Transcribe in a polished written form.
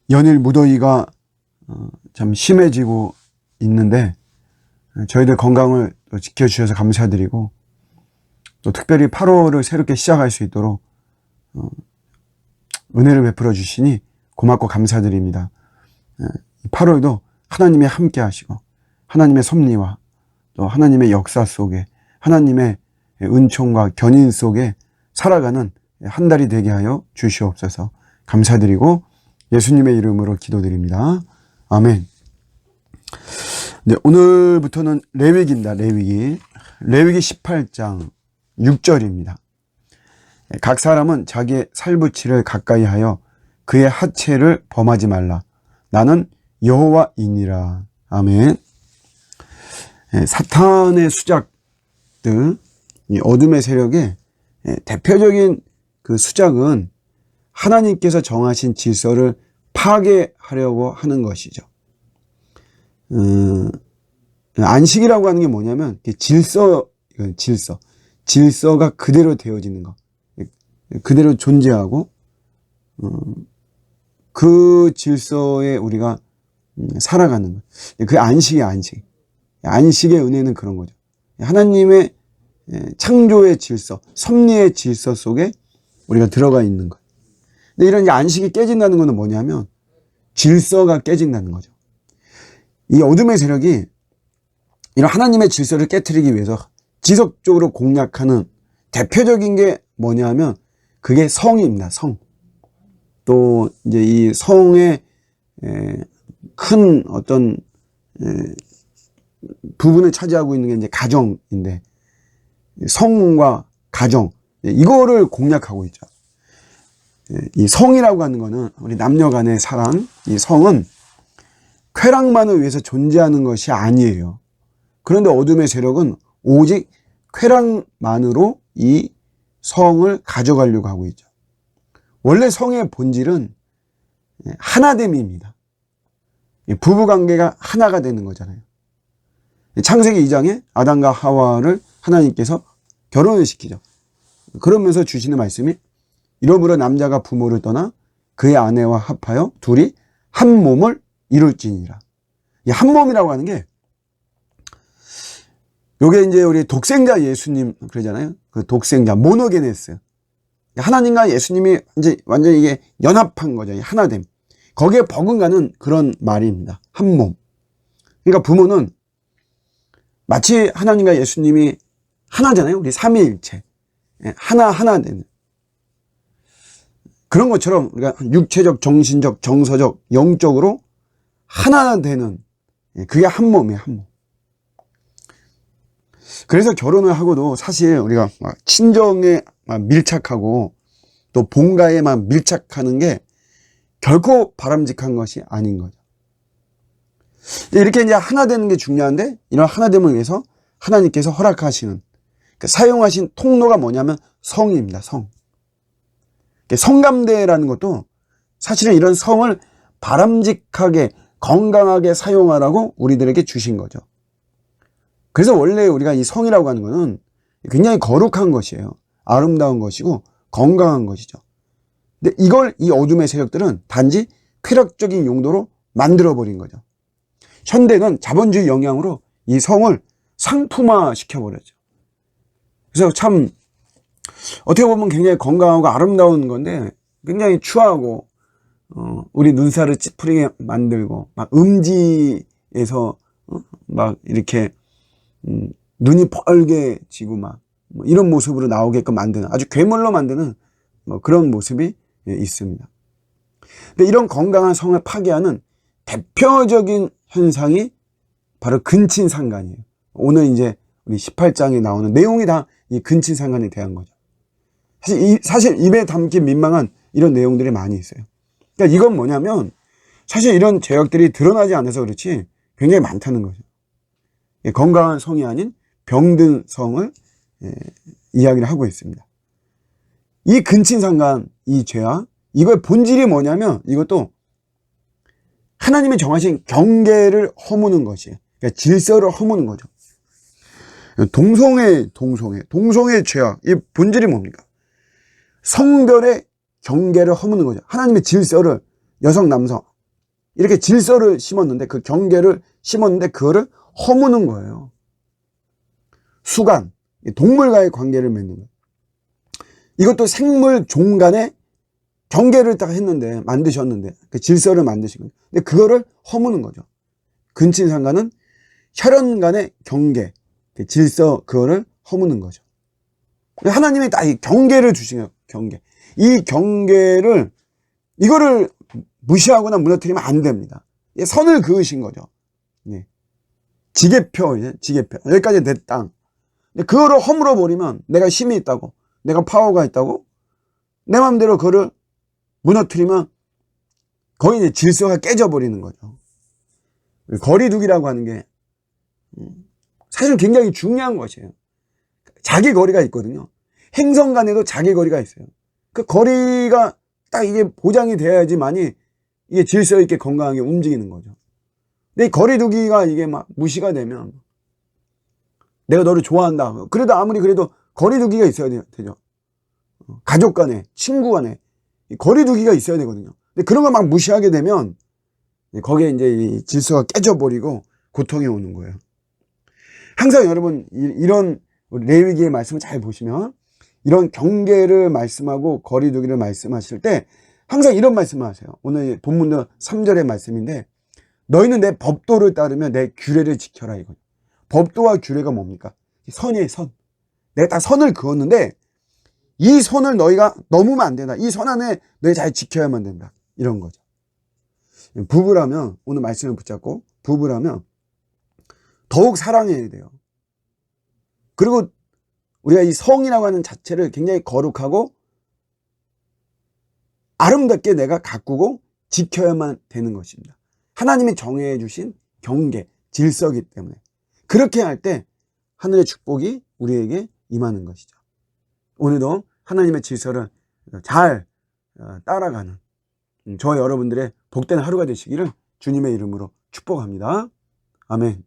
연일 무더위가 참 심해지고 있는데 저희들 건강을 또 지켜주셔서 감사드리고, 또 특별히 8월을 새롭게 시작할 수 있도록 은혜를 베풀어 주시니 고맙고 감사드립니다. 8월도 하나님이 함께 하시고 하나님의 섭리와 또 하나님의 역사 속에 하나님의 은총과 견인 속에 살아가는 한 달이 되게 하여 주시옵소서. 감사드리고 예수님의 이름으로 기도드립니다. 아멘. 네, 오늘부터는 레위기입니다. 레위기 18장 6절입니다. 각 사람은 자기의 살부치를 가까이 하여 그의 하체를 범하지 말라. 나는 여호와이니라. 아멘. 사탄의 수작들, 이 어둠의 세력의 대표적인 그 수작은 하나님께서 정하신 질서를 파괴하려고 하는 것이죠. 안식이라고 하는 게 뭐냐면 질서가 그대로 되어지는 것, 그대로 존재하고 그 질서에 우리가 살아가는 것. 그게 안식이에요. 안식의 은혜는 그런 거죠. 하나님의 창조의 질서, 섭리의 질서 속에 우리가 들어가 있는 것. 근데 이런 안식이 깨진다는 것은 뭐냐면 질서가 깨진다는 거죠. 이 어둠의 세력이 이런 하나님의 질서를 깨트리기 위해서 지속적으로 공략하는 대표적인 게 뭐냐면 그게 성입니다. 성. 또 이제 이 성의 큰 어떤 부분을 차지하고 있는 게 이제 가정인데, 성과 가정, 이거를 공략하고 있죠. 이 성이라고 하는 거는 우리 남녀 간의 사랑, 이 성은 쾌락만을 위해서 존재하는 것이 아니에요. 그런데 어둠의 세력은 오직 쾌락만으로 이 성을 가져가려고 하고 있죠. 원래 성의 본질은 하나됨입니다. 부부관계가 하나가 되는 거잖아요. 창세기 2장에 아담과 하와를 하나님께서 결혼을 시키죠. 그러면서 주시는 말씀이 이러므로 남자가 부모를 떠나 그의 아내와 합하여 둘이 한 몸을 이룰지니라. 이 한 몸이라고 하는 게 요게 이제 우리 독생자 예수님 그러잖아요. 그 독생자 모노게네스. 하나님과 예수님이 이제 완전히 이게 연합한 거죠. 하나됨. 거기에 버금가는 그런 말입니다. 한 몸. 그러니까 부모는 마치 하나님과 예수님이 하나잖아요. 우리 삼위일체. 하나 되는. 그런 것처럼 우리가 육체적, 정신적, 정서적, 영적으로 하나 되는, 그게 한 몸이에요. 한 몸. 그래서 결혼을 하고도 사실 우리가 친정에 밀착하고 또 본가에 밀착하는 게 결코 바람직한 것이 아닌 거죠. 이렇게 이제 하나 되는 게 중요한데, 이런 하나됨을 위해서 하나님께서 허락하시는, 사용하신 통로가 뭐냐면 성입니다. 성. 성감대라는 것도 사실은 이런 성을 바람직하게 건강하게 사용하라고 우리들에게 주신 거죠. 그래서 원래 우리가 이 성이라고 하는 것은 굉장히 거룩한 것이에요. 아름다운 것이고 건강한 것이죠. 근데 이걸 이 어둠의 세력들은 단지 쾌락적인 용도로 만들어버린 거죠. 현대는 자본주의 영향으로 이 성을 상품화 시켜버렸죠. 그래서 참 어떻게 보면 굉장히 건강하고 아름다운 건데 굉장히 추하고 우리 눈살을 찌푸리게 만들고 음지에서 이렇게 눈이 벌게지고 이런 모습으로 나오게끔 만드는, 아주 괴물로 만드는 그런 모습이 있습니다. 근데 이런 건강한 성을 파괴하는 대표적인 현상이 바로 근친상간이에요. 오늘 이제 우리 18장에 나오는 내용이 다 이 근친상간에 대한 거죠. 사실 입에 담기 민망한 이런 내용들이 많이 있어요. 그러니까 이건 뭐냐면 사실 이런 죄악들이 드러나지 않아서 그렇지 굉장히 많다는 거죠. 건강한 성이 아닌 병든 성을 이야기를 하고 있습니다. 이 근친상간, 이 죄악, 이거의 본질이 뭐냐면 이것도 하나님이 정하신 경계를 허무는 것이에요. 그러니까 질서를 허무는 거죠. 동성애 죄악, 이 본질이 뭡니까? 성별의 경계를 허무는 거죠. 하나님의 질서를, 여성, 남성, 이렇게 질서를 심었는데, 그 경계를 심었는데 그거를 허무는 거예요. 수간, 동물과의 관계를 맺는 거예요. 이것도 생물 종 간의 경계를 딱 했는데, 만드셨는데, 그 질서를 만드신 거예요. 근데 그거를 허무는 거죠. 근친상간은 혈연 간의 경계, 그 질서, 그거를 허무는 거죠. 하나님이 딱 이 경계를 주신 거예요. 경계. 이 경계를, 이거를 무시하거나 무너뜨리면 안 됩니다. 선을 그으신 거죠. 예. 지게표, 지게표. 여기까지 내 땅. 그거를 허물어 버리면 내가 힘이 있다고, 내가 파워가 있다고, 내 마음대로 그거를 무너뜨리면 거의 이제 질서가 깨져버리는 거죠. 거리두기라고 하는 게 사실 굉장히 중요한 것이에요. 자기 거리가 있거든요. 행성 간에도 자기 거리가 있어요. 그 거리가 딱 이게 보장이 돼야지만이 이게 질서 있게 건강하게 움직이는 거죠. 근데 이 거리두기가 이게 막 무시가 되면, 내가 너를 좋아한다. 그래도 아무리 그래도 거리두기가 있어야 되죠. 가족 간에, 친구 간에 거리두기가 있어야 되거든요. 근데 그런 거 막 무시하게 되면 거기에 이제 이 질서가 깨져버리고 고통이 오는 거예요. 항상 여러분 이런 레위기의 말씀을 잘 보시면, 이런 경계를 말씀하고 거리두기를 말씀하실 때 항상 이런 말씀을 하세요. 오늘 본문도 3절의 말씀인데, 너희는 내 법도를 따르며 내 규례를 지켜라, 이거예요. 법도와 규례가 뭡니까? 선이에요, 선. 내가 딱 선을 그었는데 이 선을 너희가 넘으면 안 된다. 이 선 안에 너희 잘 지켜야만 된다. 이런 거죠. 부부라면, 오늘 말씀을 붙잡고, 부부라면 더욱 사랑해야 돼요. 그리고 우리가 이 성이라고 하는 자체를 굉장히 거룩하고 아름답게 내가 가꾸고 지켜야만 되는 것입니다. 하나님이 정해 주신 경계, 질서이기 때문에 그렇게 할 때 하늘의 축복이 우리에게 임하는 것이죠. 오늘도 하나님의 질서를 잘 따라가는 저와 여러분들의 복된 하루가 되시기를 주님의 이름으로 축복합니다. 아멘.